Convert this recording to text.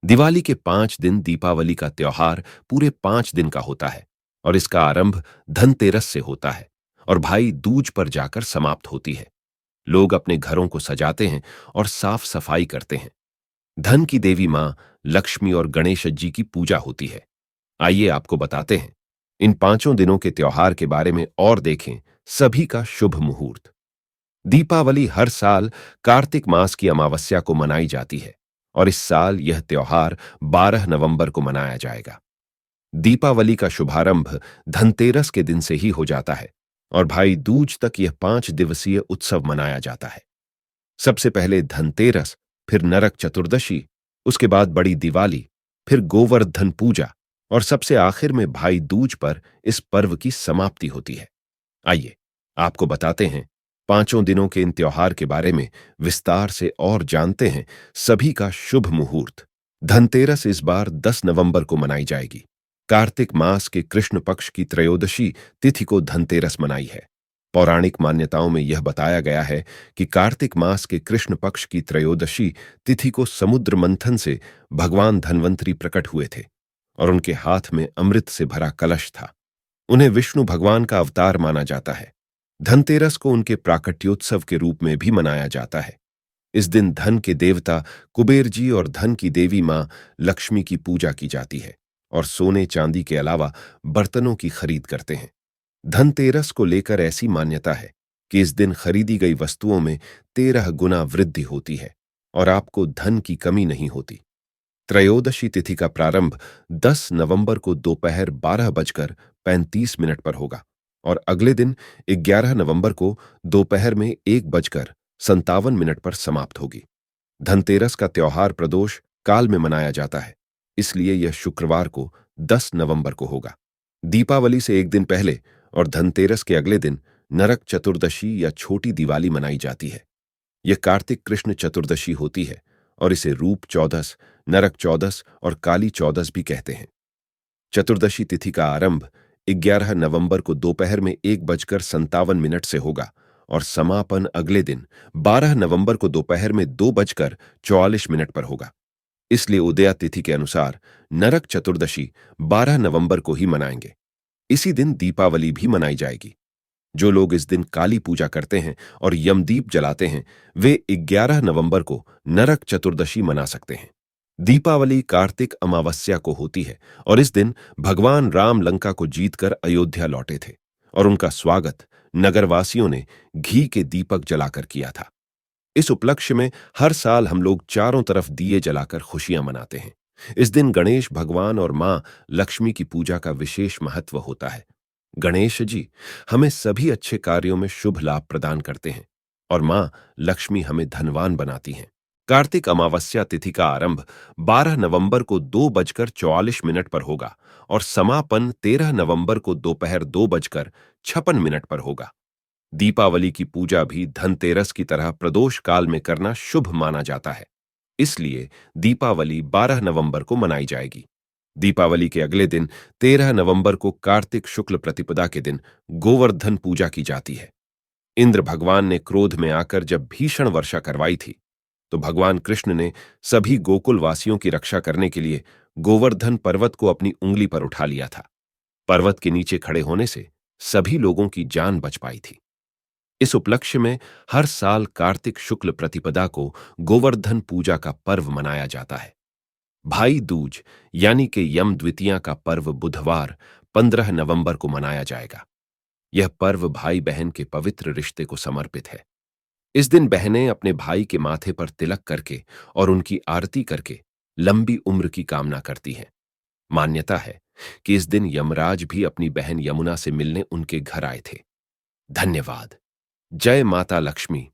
दिवाली के 5 दिन दीपावली का त्योहार पूरे 5 दिन का होता है और इसका आरंभ धनतेरस से होता है और भाई दूज पर जाकर समाप्त होती है। लोग अपने घरों को सजाते हैं और साफ सफाई करते हैं। धन की देवी मां लक्ष्मी और गणेश जी की पूजा होती है। आइए आपको बताते हैं इन 5 दिनों के त्योहार के बारे में और देखें सभी का शुभ मुहूर्त। दीपावली हर साल कार्तिक मास की अमावस्या को मनाई जाती है और इस साल यह त्योहार 12 नवंबर को मनाया जाएगा। दीपावली का शुभारंभ धनतेरस के दिन से ही हो जाता है और भाई दूज तक यह 5 दिवसीय उत्सव मनाया जाता है। सबसे पहले धनतेरस, फिर नरक चतुर्दशी, उसके बाद बड़ी दिवाली, फिर गोवर्धन पूजा और सबसे आखिर में भाई दूज पर इस पर्व की समाप्ति होती है। आइए आपको बताते हैं 5 दिनों के इन त्योहार के बारे में विस्तार से और जानते हैं सभी का शुभ मुहूर्त। धनतेरस इस बार 10 नवंबर को मनाई जाएगी। कार्तिक मास के कृष्ण पक्ष की त्रयोदशी तिथि को धनतेरस मनाई है। पौराणिक मान्यताओं में यह बताया गया है कि कार्तिक मास के कृष्ण पक्ष की त्रयोदशी तिथि को समुद्र मंथन से भगवान धन्वंतरी प्रकट हुए थे और उनके हाथ में अमृत से भरा कलश था। उन्हें विष्णु भगवान का अवतार माना जाता है। धनतेरस को उनके प्राकट्योत्सव के रूप में भी मनाया जाता है। इस दिन धन के देवता कुबेर जी और धन की देवी मां लक्ष्मी की पूजा की जाती है और सोने चांदी के अलावा बर्तनों की खरीद करते हैं। धनतेरस को लेकर ऐसी मान्यता है कि इस दिन खरीदी गई वस्तुओं में 13 गुना वृद्धि होती है और आपको धन की कमी नहीं होती। त्रयोदशी तिथि का प्रारंभ 10 नवंबर को दोपहर 12:35 पर होगा और अगले दिन 11 नवंबर को दोपहर में 1:57 पर समाप्त होगी। धनतेरस का त्योहार प्रदोष काल में मनाया जाता है, इसलिए यह शुक्रवार को 10 नवंबर को होगा। दीपावली से एक दिन पहले और धनतेरस के अगले दिन नरक चतुर्दशी या छोटी दिवाली मनाई जाती है। यह कार्तिक कृष्ण चतुर्दशी होती है और इसे रूप चौदस, नरक चौदस और काली चौदस भी कहते हैं। चतुर्दशी तिथि का आरंभ 11 नवंबर को दोपहर में 1:57 से होगा और समापन अगले दिन 12 नवंबर को दोपहर में 2:44 पर होगा। इसलिए उदया तिथि के अनुसार नरक चतुर्दशी 12 नवंबर को ही मनाएंगे। इसी दिन दीपावली भी मनाई जाएगी। जो लोग इस दिन काली पूजा करते हैं और यमदीप जलाते हैं वे 11 नवंबर को नरक चतुर्दशी मना सकते हैं। दीपावली कार्तिक अमावस्या को होती है और इस दिन भगवान राम लंका को जीतकर अयोध्या लौटे थे और उनका स्वागत नगरवासियों ने घी के दीपक जलाकर किया था। इस उपलक्ष्य में हर साल हम लोग चारों तरफ दिए जलाकर खुशियां मनाते हैं। इस दिन गणेश भगवान और मां लक्ष्मी की पूजा का विशेष महत्व होता है। गणेश जी हमें सभी अच्छे कार्यों में शुभ लाभ प्रदान करते हैं और मां लक्ष्मी हमें धनवान बनाती हैं। कार्तिक अमावस्या तिथि का आरंभ 12 नवंबर को 2:44 पर होगा और समापन 13 नवंबर को दोपहर 2:56 पर होगा। दीपावली की पूजा भी धनतेरस की तरह प्रदोष काल में करना शुभ माना जाता है, इसलिए दीपावली 12 नवंबर को मनाई जाएगी। दीपावली के अगले दिन 13 नवंबर को कार्तिक शुक्ल प्रतिपदा के दिन गोवर्धन पूजा की जाती है। इंद्र भगवान ने क्रोध में आकर जब भीषण वर्षा करवाई थी तो भगवान कृष्ण ने सभी गोकुल वासियों की रक्षा करने के लिए गोवर्धन पर्वत को अपनी उंगली पर उठा लिया था। पर्वत के नीचे खड़े होने से सभी लोगों की जान बच पाई थी। इस उपलक्ष्य में हर साल कार्तिक शुक्ल प्रतिपदा को गोवर्धन पूजा का पर्व मनाया जाता है। भाई दूज यानी कि यम द्वितीया का पर्व बुधवार 15 नवंबर को मनाया जाएगा। यह पर्व भाई बहन के पवित्र रिश्ते को समर्पित है। इस दिन बहनें अपने भाई के माथे पर तिलक करके और उनकी आरती करके लंबी उम्र की कामना करती हैं। मान्यता है कि इस दिन यमराज भी अपनी बहन यमुना से मिलने उनके घर आए थे। धन्यवाद। जय माता लक्ष्मी।